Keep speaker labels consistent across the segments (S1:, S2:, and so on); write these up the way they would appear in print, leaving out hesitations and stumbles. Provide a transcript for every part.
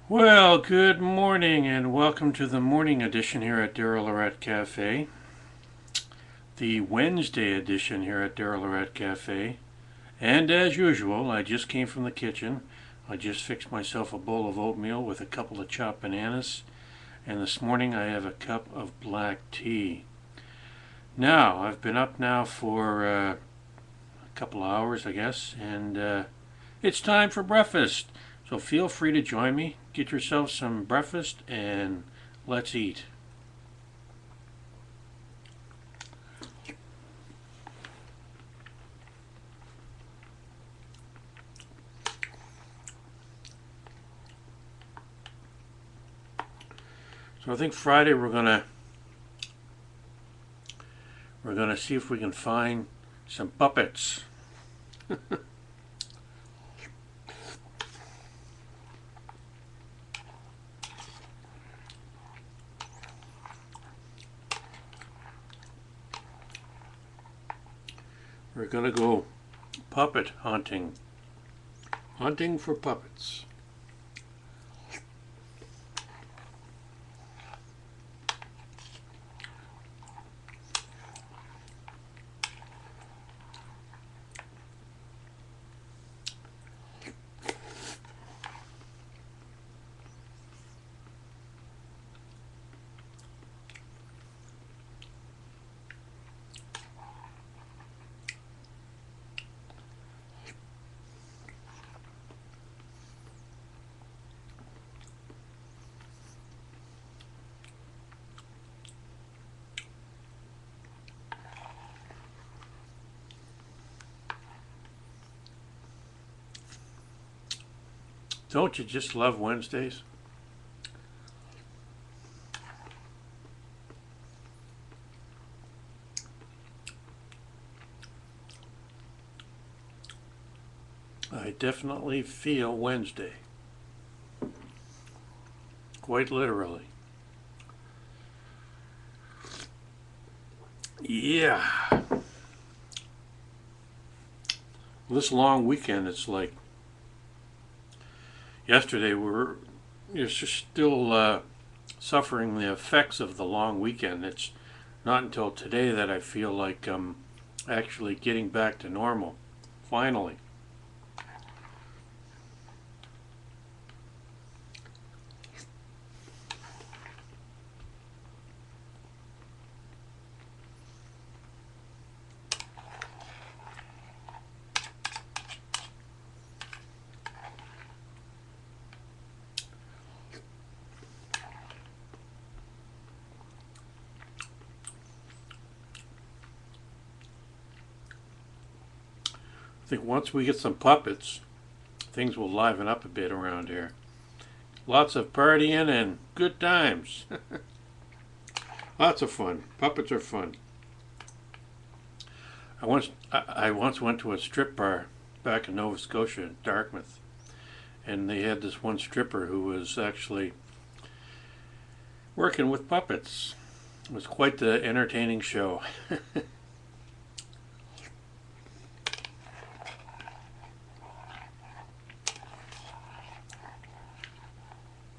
S1: Well, good morning and welcome to the morning edition here at Daryllorette Cafe. The Wednesday edition here at Daryllorette Cafe. And as usual, I just came from the kitchen. I just fixed myself a bowl of oatmeal with a couple of chopped bananas. And this morning I have a cup of black tea. Now, I've been up now for a couple of hours, I guess, and it's time for breakfast. So feel free to join me. Get yourself some breakfast and let's eat. So I think Friday we're gonna see if we can find some puppets. We're gonna go puppet hunting. Hunting for puppets. Don't you just love Wednesdays? I definitely feel Wednesday. Quite literally. Yeah. This long weekend, it's like yesterday you're still suffering the effects of the long weekend. It's not until today that I feel like I'm actually getting back to normal. Finally. I think once we get some puppets, things will liven up a bit around here. Lots of partying and good times. Lots of fun. Puppets are fun. I once went to a strip bar back in Nova Scotia, Dartmouth, and they had this one stripper who was actually working with puppets. It was quite the entertaining show.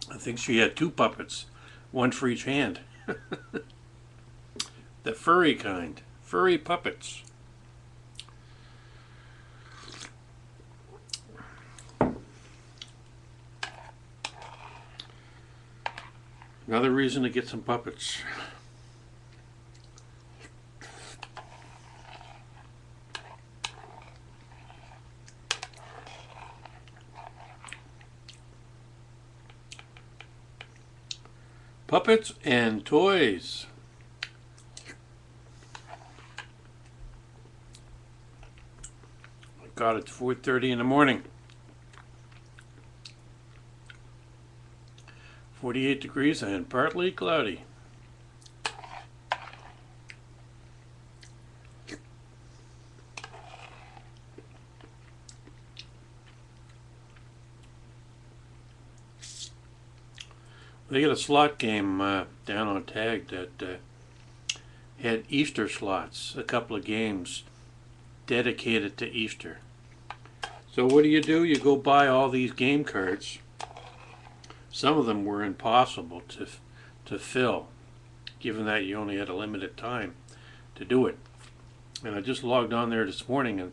S1: I think she had two puppets, one for each hand. The furry kind, furry puppets. Another reason to get some puppets. Puppets and toys. I got it at 4:30 in the morning. 48 degrees and partly cloudy. They got a slot game down on Tag that had Easter slots, a couple of games dedicated to Easter. So what do? You go buy all these game cards, some of them were impossible to fill, given that you only had a limited time to do it. And I just logged on there this morning, and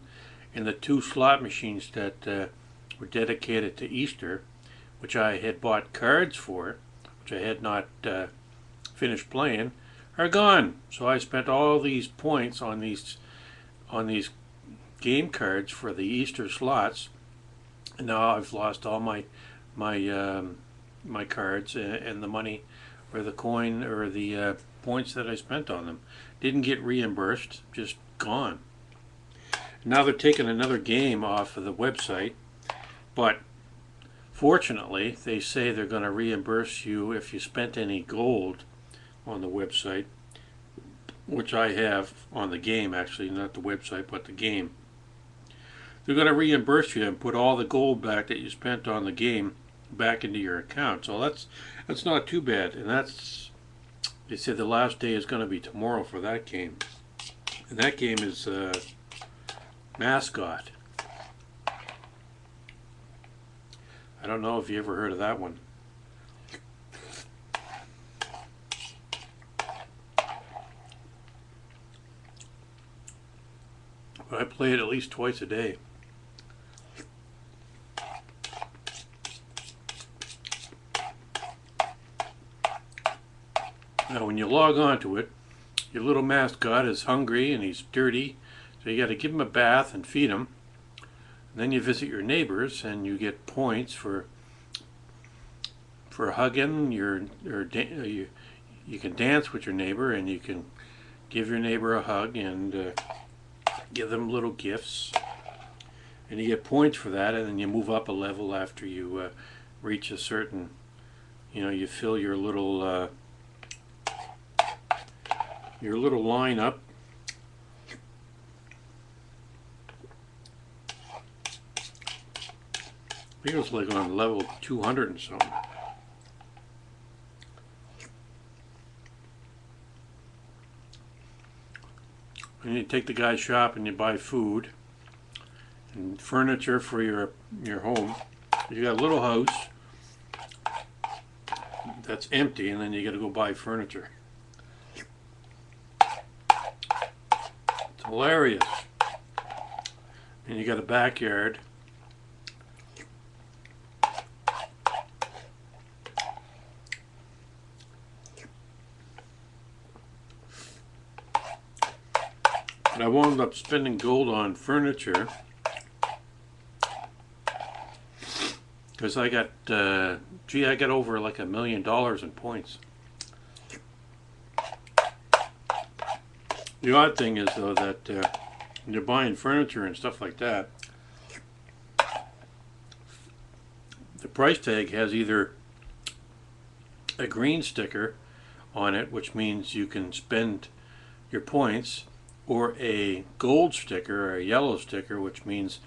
S1: in the 2 slot machines that were dedicated to Easter, which I had bought cards for, which I had not finished playing, are gone. So I spent all these points on these game cards for the Easter slots, and now I've lost all my cards and the money or the coin or the points that I spent on them. Didn't get reimbursed, just gone. Now they're taking another game off of the website, but fortunately they say they're going to reimburse you if you spent any gold on the website, which I have on the game, actually, not the website but the game. They're going to reimburse you and put all the gold back that you spent on the game back into your account. So that's not too bad. And that's, they said the last day is going to be tomorrow for that game. And that game is Mascot. I don't know if you ever heard of that one. But I play it at least twice a day. Now when you log on to it, your little mascot is hungry and he's dirty, so you got to give him a bath and feed him. And then you visit your neighbors and you get points for hugging you can dance with your neighbor, and you can give your neighbor a hug and give them little gifts, and you get points for that. And then you move up a level after you reach a certain, you fill your little line up. I think it was like on level 200 and something. And you take the guy's shop and you buy food and furniture for your home. You got a little house that's empty, and then you got to go buy furniture. It's hilarious. And you got a backyard. But I wound up spending gold on furniture because I got, I got over like $1 million in points. The odd thing is, though, that when you're buying furniture and stuff like that, the price tag has either a green sticker on it, which means you can spend your points, or a gold sticker or a yellow sticker, which means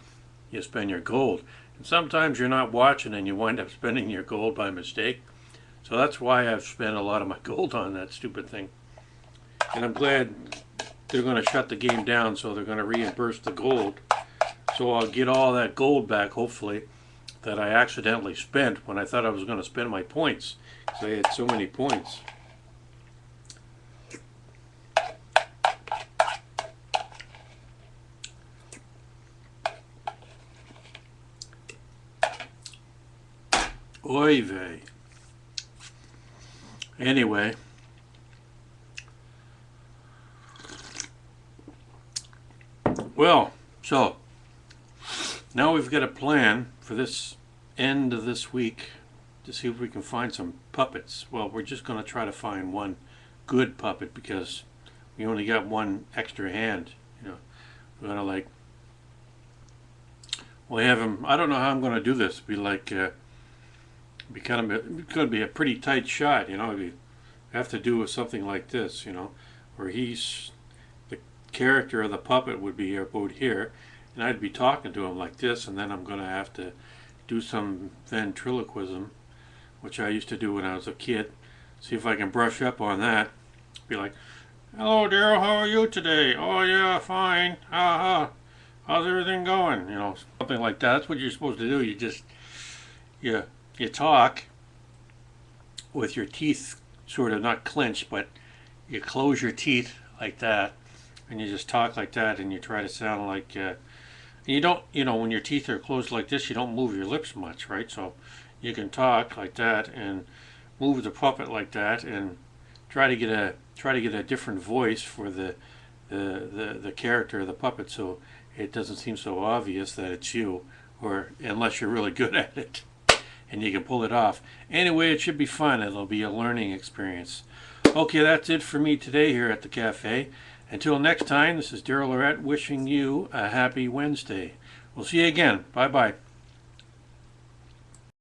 S1: you spend your gold. And sometimes you're not watching and you wind up spending your gold by mistake. So that's why I've spent a lot of my gold on that stupid thing. And I'm glad they're going to shut the game down, so they're going to reimburse the gold. So I'll get all that gold back, hopefully, that I accidentally spent when I thought I was going to spend my points, because I had so many points. Oy vey. Anyway, well, so now we've got a plan for this end of this week to see if we can find some puppets. Well, we're just going to try to find one good puppet because we only got one extra hand. We're going to we'll have him. I don't know how I'm going to do this. Be like. It's going to be a pretty tight shot, You have to do with something like this, where the character of the puppet would be about here, and I'd be talking to him like this, and then I'm going to have to do some ventriloquism, which I used to do when I was a kid. See if I can brush up on that. Be like, "Hello, Daryl, how are you today? Oh yeah, fine. How's everything going?" Something like that. That's what you're supposed to do. You talk, with your teeth sort of not clenched, but you close your teeth like that, and you just talk like that, and you try to sound like you don't, when your teeth are closed like this, you don't move your lips much, right? So you can talk like that and move the puppet like that, and try to get a different voice for the character of the puppet, so it doesn't seem so obvious that it's you, or unless you're really good at it and you can pull it off. Anyway, it should be fun. It'll be a learning experience. Okay, that's it for me today here at the cafe. Until next time, this is Daryl Lorette wishing you a happy Wednesday. We'll see you again. Bye-bye.